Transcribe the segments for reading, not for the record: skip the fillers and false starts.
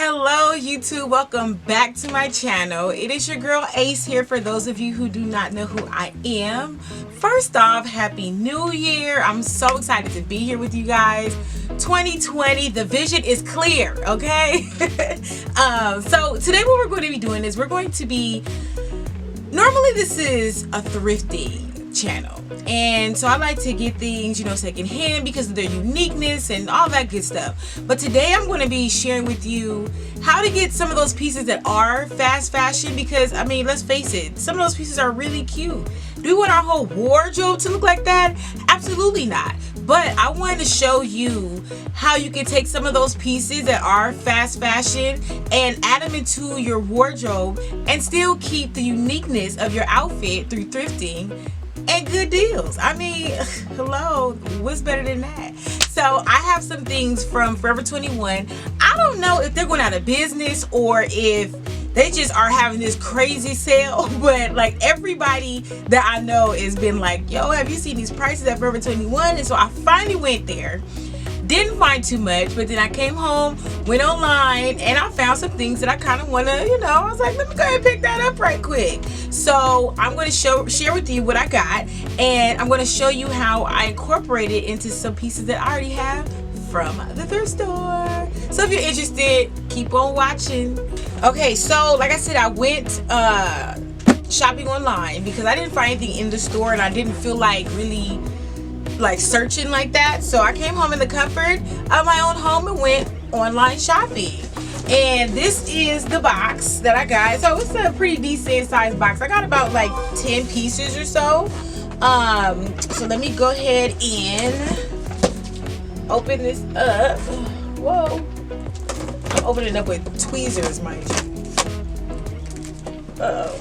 Hello YouTube, welcome back to my channel. It is your girl Ace here for those of you who do not know who I am. First off, Happy New Year. I'm so excited to be here with you guys. 2020, the vision is clear, okay? So today what we're going to be doing is normally this is a thrifting channel, and so I like to get things, you know, secondhand because of their uniqueness and all that good stuff. But today I'm going to be sharing with you how to get some of those pieces that are fast fashion, because I mean, let's face it, some of those pieces are really cute. Do we want our whole wardrobe to look like that? Absolutely not. But I wanted to show you how you can take some of those pieces that are fast fashion and add them into your wardrobe and still keep the uniqueness of your outfit through thrifting and good deals. I mean, hello, what's better than that? So I have some things from Forever 21. I don't know if they're going out of business or if they just are having this crazy sale, but like everybody that I know has been like, yo, have you seen these prices at Forever 21? And so I finally went there. Didn't find too much, but then I came home, went online, and I found some things that I kind of want to, you know, I was like, let me go ahead and pick that up right quick. So I'm going to share with you what I got, and I'm going to show you how I incorporate it into some pieces that I already have from the thrift store. So if you're interested, keep on watching. Okay, so like I said, I went shopping online because I didn't find anything in the store, and I didn't feel like really like searching like that. So I came home in the comfort of my own home and went online shopping. And this is the box that I got. So it's a pretty decent sized box. I got about like 10 pieces or so. So let me go ahead and open this up. Whoa. I'm opening it up with tweezers, mind you. Uh-oh.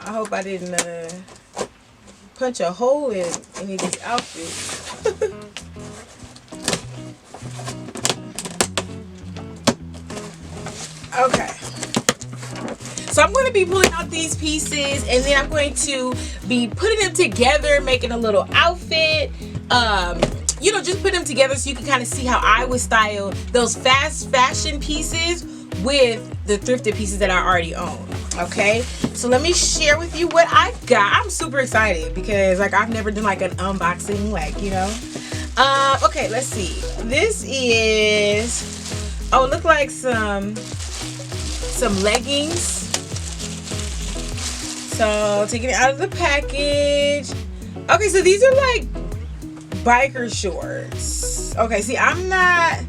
I hope I didn't punch a hole in any of these outfits. Okay. So I'm going to be pulling out these pieces, and then I'm going to be putting them together, making a little outfit. You know, just put them together so you can kind of see how I would style those fast fashion pieces with the thrifted pieces that I already own. Okay, so let me share with you what I got. I'm super excited because like I've never done like an unboxing, like, you know. Okay, let's see. This is, oh, it look like some leggings. So taking it out of the package. Okay, so these are like biker shorts. Okay, see, I'm not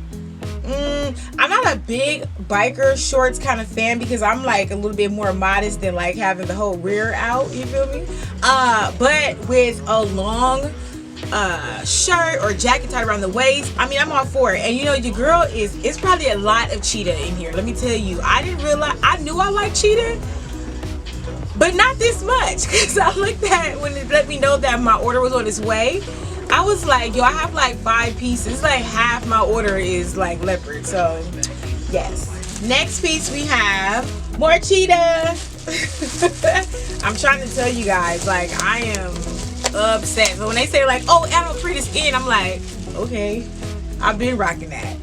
a big biker shorts kind of fan because I'm like a little bit more modest than like having the whole rear out, you feel me? But with a long shirt or jacket tied around the waist, I mean, I'm all for it. And you know, your girl it's probably a lot of cheetah in here. Let me tell you, I didn't realize, I knew I liked cheetah, but not this much, because I looked at when it let me know that my order was on its way. I was like, yo, I have like 5 pieces. Like half my order is like leopard. So yes. Next piece we have more cheetah. I'm trying to tell you guys, like, I am upset. So when they say like, oh, animal print is in, I'm like, okay, I've been rocking that.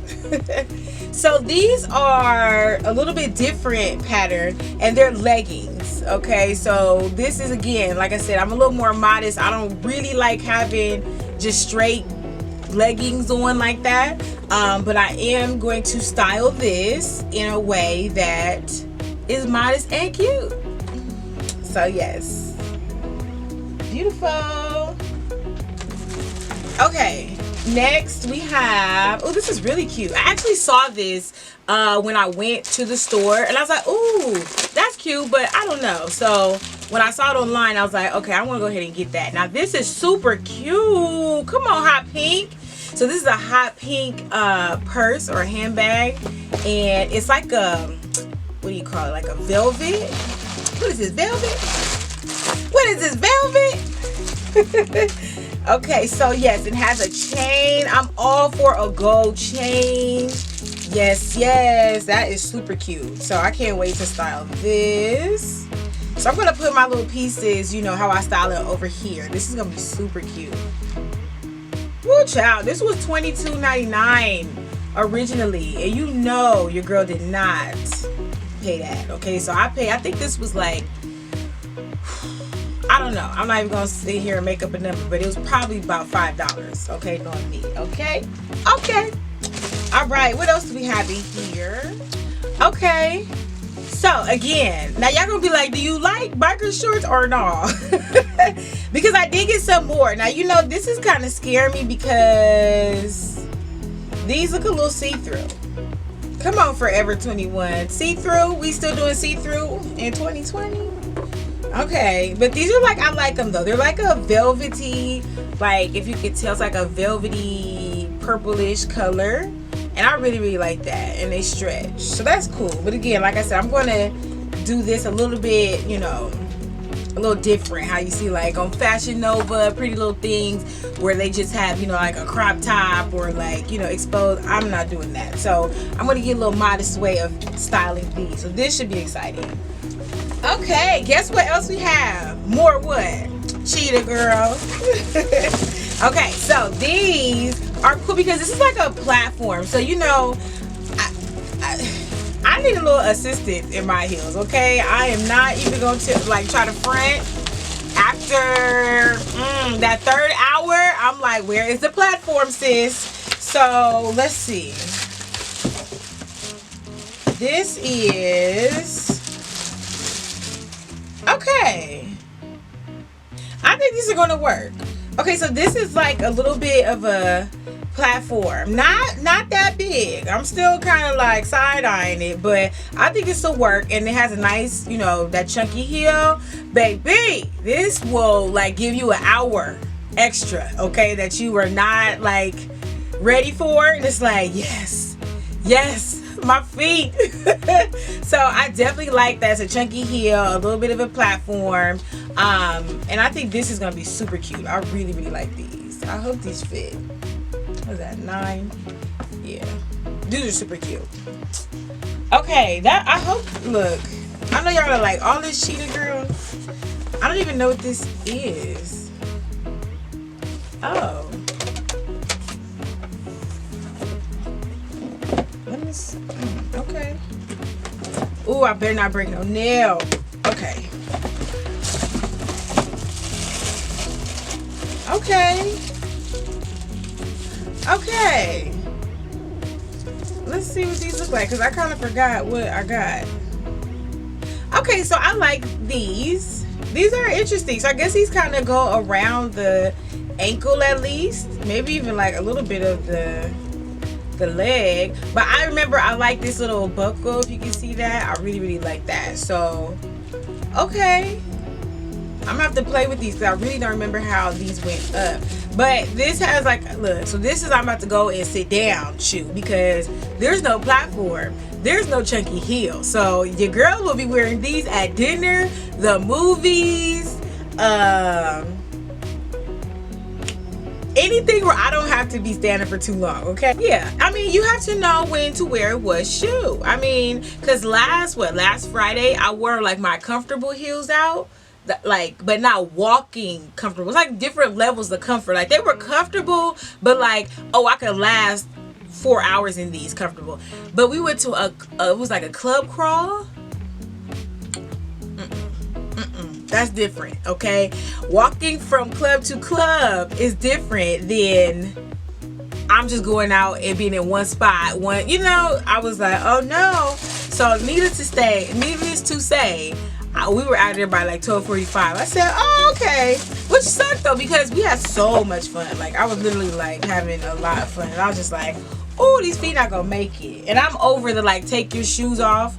So these are a little bit different pattern, and they're leggings. Okay, so this is, again, like I said, I'm a little more modest. I don't really like having just straight leggings on like that, but I am going to style this in a way that is modest and cute. So yes, beautiful. Okay, next we have, oh, this is really cute. I actually saw this when I went to the store, and I was like, ooh, that's cute, but I don't know. So when I saw it online, I was like, okay, I want to go ahead and get that. Now this is super cute. Come on, hot pink. So this is a hot pink purse or a handbag, and it's like a, what do you call it, like a velvet? What is this, velvet? What is this, velvet? Okay, so yes, it has a chain. I'm all for a gold chain. Yes, yes, that is super cute. So I can't wait to style this. So I'm going to put my little pieces, you know, how I style it over here. This is going to be super cute. Woo, child. This was $22.99 originally, and you know your girl did not pay that. Okay, so I think this was like, I don't know, I'm not even gonna sit here and make up a number, but it was probably about $5. Okay, knowing me. Okay, all right, what else do we have in here? Okay, so again, now y'all gonna be like, do you like biker shorts or no? Because I did get some more. Now, you know, this is kind of scaring me because these look a little see-through. Come on, Forever 21. See-through? We still doing see-through in 2020? Okay, but these are like, I like them though. They're like a velvety, like if you could tell, it's like a velvety purplish color. And I really like that. And they stretch. So that's cool. But again, like I said, I'm going to do this a little bit, you know, a little different. How you see like on Fashion Nova, Pretty Little Things, where they just have, you know, like a crop top or like, you know, exposed. I'm not doing that. So I'm going to get a little modest way of styling these. So this should be exciting. Okay, guess what else we have? More what? Cheetah girl. Okay, so these are cool because this is like a platform. So, you know, I need a little assistance in my heels, okay? I am not even going to like try to front. After that third hour, I'm like, where is the platform, sis? So let's see. This is, okay, I think these are going to work. Okay, so this is like a little bit of a platform, not that big. I'm still kind of like side-eyeing it, but I think this will work. And it has a nice, you know, that chunky heel. Baby, this will like give you an hour extra, okay, that you were not like ready for. And it's like, yes, my feet. So I definitely like that. It's a chunky heel, a little bit of a platform, and I think this is gonna be super cute. I really like these. I hope these fit. What is that, 9? Yeah, these are super cute. Okay, that, I hope, look, I know y'all are like, all this cheetah girl, I don't even know what this is. Oh, let me see. Okay. Ooh, I better not break no nail. Okay. Okay. Let's see what these look like, because I kind of forgot what I got. Okay, so I like these. These are interesting. So I guess these kind of go around the ankle at least. Maybe even like a little bit of the leg. But I remember I like this little buckle, if you can see that. I really like that. So, okay. I'm gonna have to play with these because I really don't remember how these went up. But this has like, look, so this is, I'm about to go and sit down shoe because there's no platform. There's no chunky heel. So your girl will be wearing these at dinner, the movies, anything where I don't have to be standing for too long, okay? Yeah, I mean, you have to know when to wear what shoe. I mean, because last Friday, I wore like my comfortable heels out. Like, but not walking comfortable. It's like different levels of comfort. Like, they were comfortable, but like, oh, I could last 4 hours in these comfortable. But we went to it was like a club crawl. That's different, okay? Walking from club to club is different than I'm just going out and being in one spot. You know, I was like, oh no. So needless to say, we were out there by like 12:45. I said, oh, okay. Which sucked though, because we had so much fun. Like, I was literally like having a lot of fun. And I was just like, oh, these feet not gonna make it. And I'm over the like, take your shoes off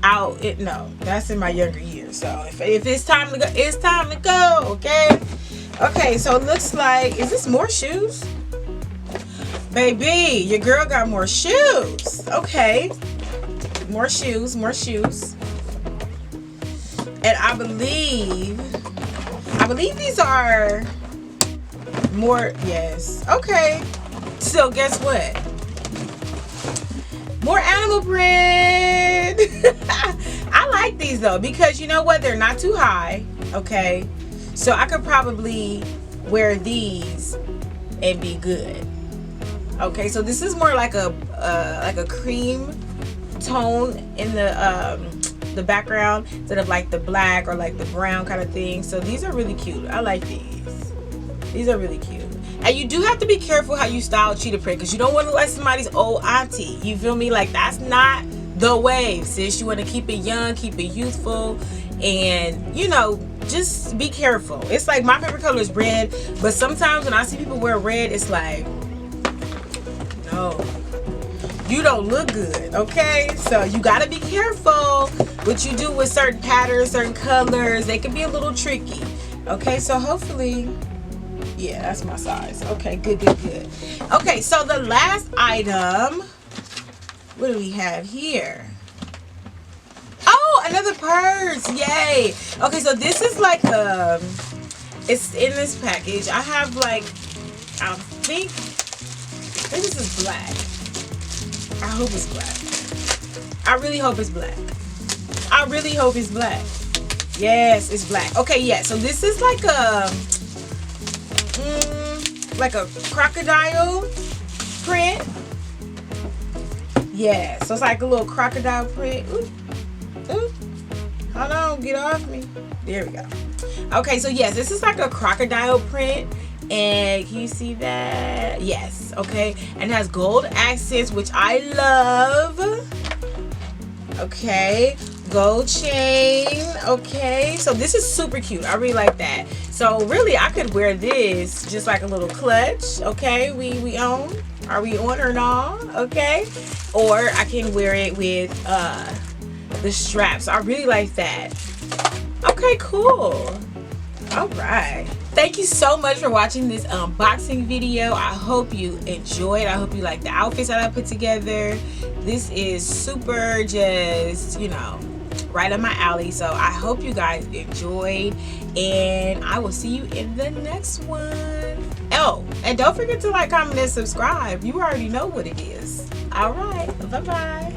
out. No, that's in my younger years. So if it's time to go, it's time to go, okay? Okay, so it looks like, is this more shoes? Baby, your girl got more shoes. Okay. More shoes. And I believe these are more, yes. Okay. So guess what? More animal print. I like these though, because you know what? They're not too high. Okay. So I could probably wear these and be good. Okay, so this is more like a like a cream tone in the background instead of like the black or like the brown kind of thing. So these are really cute. I like these. These are really cute. And you do have to be careful how you style cheetah print, because you don't want to look like somebody's old auntie. You feel me? Like, that's not the wave, sis. You want to keep it young, keep it youthful, and you know, just be careful. It's like my favorite color is red, but sometimes when I see people wear red, it's like, no, you don't look good, okay? So you gotta be careful what you do with certain patterns, certain colors. They can be a little tricky, okay? So hopefully, yeah, that's my size. Okay, good. Okay, so the last item, what do we have here? Oh, another purse. Yay. Okay, so this is like it's in this package. I have like, I think this is black. I hope it's black. I really hope it's black. I really hope it's black. Yes, it's black. Okay, yeah, so this is like a crocodile print. Yeah, so it's like a little crocodile print. Ooh. Hold on, get off me. There we go. Okay, so yes, this is like a crocodile print. And can you see that? Yes, okay. And it has gold accents, which I love. Okay, gold chain. Okay, so this is super cute. I really like that. So really, I could wear this just like a little clutch. Okay, we on. Are we on or not? Okay, or I can wear it with the straps. I really like that. Okay, cool. All right. Thank you so much for watching this unboxing video. I hope you enjoyed. I hope you like the outfits that I put together. This is super just, you know, right up my alley. So I hope you guys enjoyed, and I will see you in the next one. Oh, and don't forget to like, comment, and subscribe. You already know what it is. All right. Bye-bye.